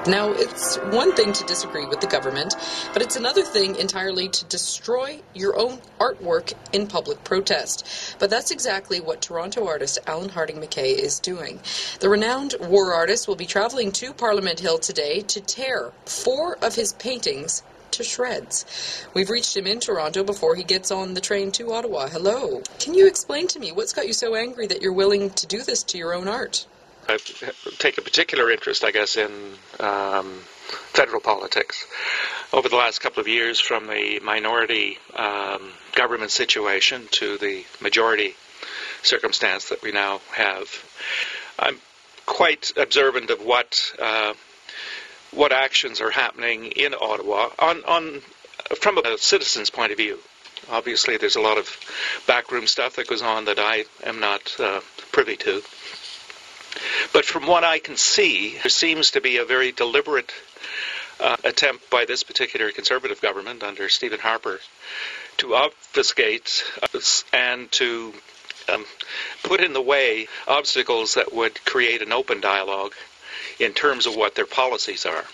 Now, it's one thing to disagree with the government, but it's another thing entirely to destroy your own artwork in public protest. But that's exactly what Toronto artist Allan Harding MacKay is doing. The renowned war artist will be travelling to Parliament Hill today to tear 4 of his paintings to shreds. We've reached him in Toronto before he gets on the train to Ottawa. Hello. Can you explain to me what's got you so angry that you're willing to do this to your own art? I take a particular interest, I guess, in federal politics. Over the last couple of years, from the minority government situation to the majority circumstance that we now have, I'm quite observant of what actions are happening in Ottawa from a citizen's point of view. Obviously, there's a lot of backroom stuff that goes on that I am not privy to. But from what I can see, there seems to be a very deliberate attempt by this particular Conservative government under Stephen Harper to obfuscate and to put in the way obstacles that would create an open dialogue in terms of what their policies are.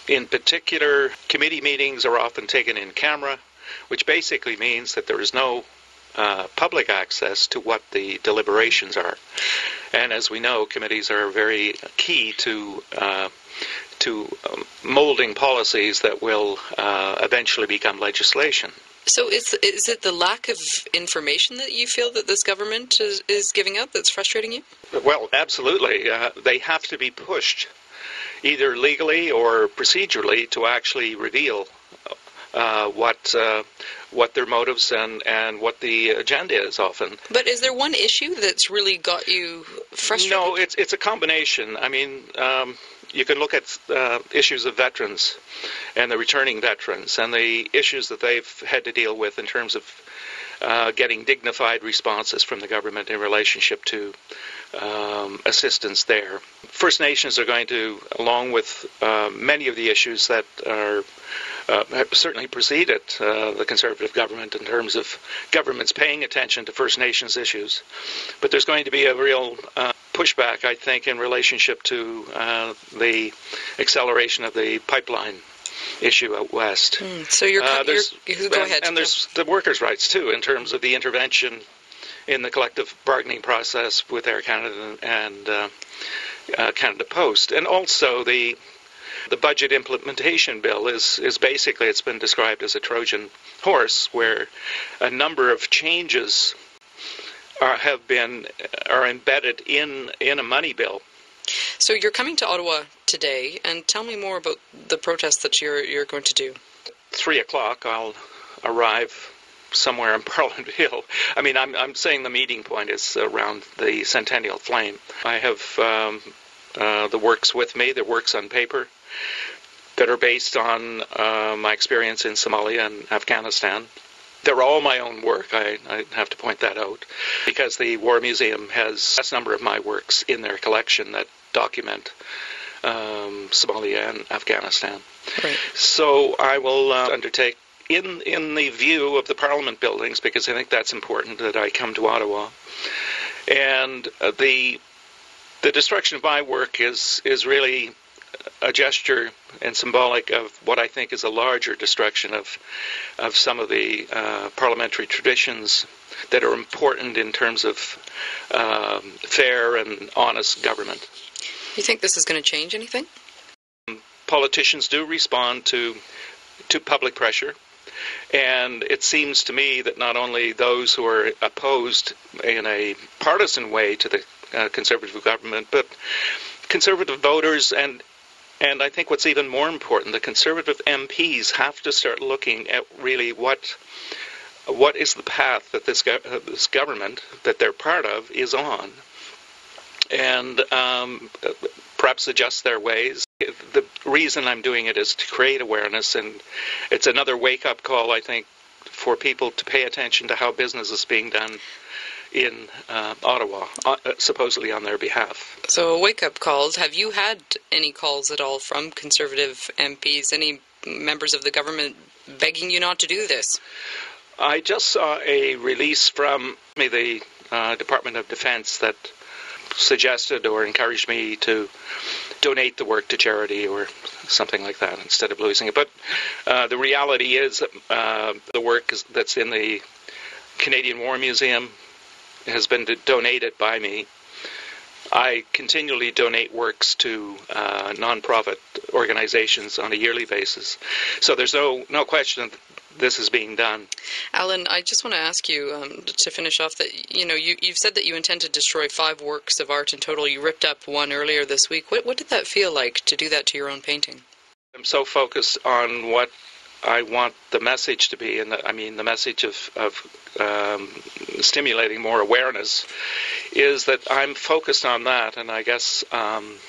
In particular, committee meetings are often taken in camera, which basically means that there is no public access to what the deliberations are. And as we know, committees are very key to molding policies that will eventually become legislation. So is it the lack of information that you feel that this government is giving out that's frustrating you? Well, absolutely. They have to be pushed, either legally or procedurally, to actually reveal what their motives and what the agenda is often. But is there one issue that's really got you frustrated? No, it's a combination. I mean, you can look at issues of veterans and the returning veterans and the issues that they've had to deal with in terms of getting dignified responses from the government in relationship to assistance there. First Nations are going to, along with many of the issues that are have certainly preceded the Conservative government in terms of governments paying attention to First Nations issues. But there's going to be a real pushback, I think, in relationship to the acceleration of the pipeline issue out west. So go ahead. And there's the workers' rights, too, in terms of the intervention in the collective bargaining process with Air Canada and Canada Post. And also the budget implementation bill is basically, it's been described as a Trojan horse, where a number of changes are embedded in a money bill. So you're coming to Ottawa today, and tell me more about the protest that you're going to do. 3 o'clock, I'll arrive somewhere in Parliament Hill. I mean, I'm saying the meeting point is around the Centennial Flame. I have the works with me, the works on paper, that are based on my experience in Somalia and Afghanistan. They're all my own work, I have to point that out, because the War Museum has a number of my works in their collection that document Somalia and Afghanistan. Right. So I will undertake, in the view of the Parliament buildings, because I think that's important that I come to Ottawa, and the destruction of my work is really a gesture and symbolic of what I think is a larger destruction of some of the parliamentary traditions that are important in terms of fair and honest government. You think this is going to change anything? Politicians do respond to public pressure, and it seems to me that not only those who are opposed in a partisan way to the Conservative government, but Conservative voters and I think what's even more important, the Conservative MPs have to start looking at really what is the path that this government that they're part of is on, and perhaps adjust their ways. The reason I'm doing it is to create awareness, and it's another wake-up call, I think, for people to pay attention to how business is being done in Ottawa, supposedly on their behalf. So wake-up calls. Have you had any calls at all from Conservative MPs, any members of the government begging you not to do this? I just saw a release from the Department of Defense that suggested or encouraged me to donate the work to charity or something like that instead of losing it. But the reality is that the work that's in the Canadian War Museum has been donated by me. I continually donate works to non-profit organizations on a yearly basis. So there's no question that this is being done. Allan, I just want to ask you to finish off that you've said that you intend to destroy 5 works of art in total. You ripped up one earlier this week. What did that feel like to do that to your own painting? I'm so focused on what I want the message to be, and the message of stimulating more awareness is that I'm focused on that, and I guess I've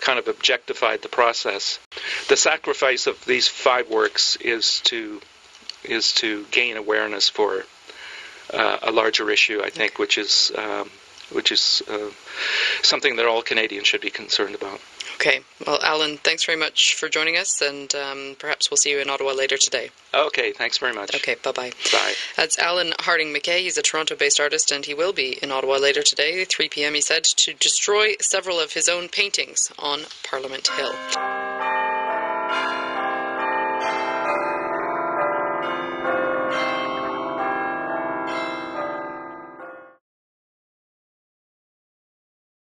kind of objectified the process. The sacrifice of these 5 works is to gain awareness for a larger issue, I think, which is something that all Canadians should be concerned about. Okay. Well, Allan, thanks very much for joining us, and perhaps we'll see you in Ottawa later today. Okay, thanks very much. Okay, bye-bye. Bye. That's Allan Harding MacKay. He's a Toronto-based artist, and he will be in Ottawa later today, 3 p.m., he said, to destroy several of his own paintings on Parliament Hill.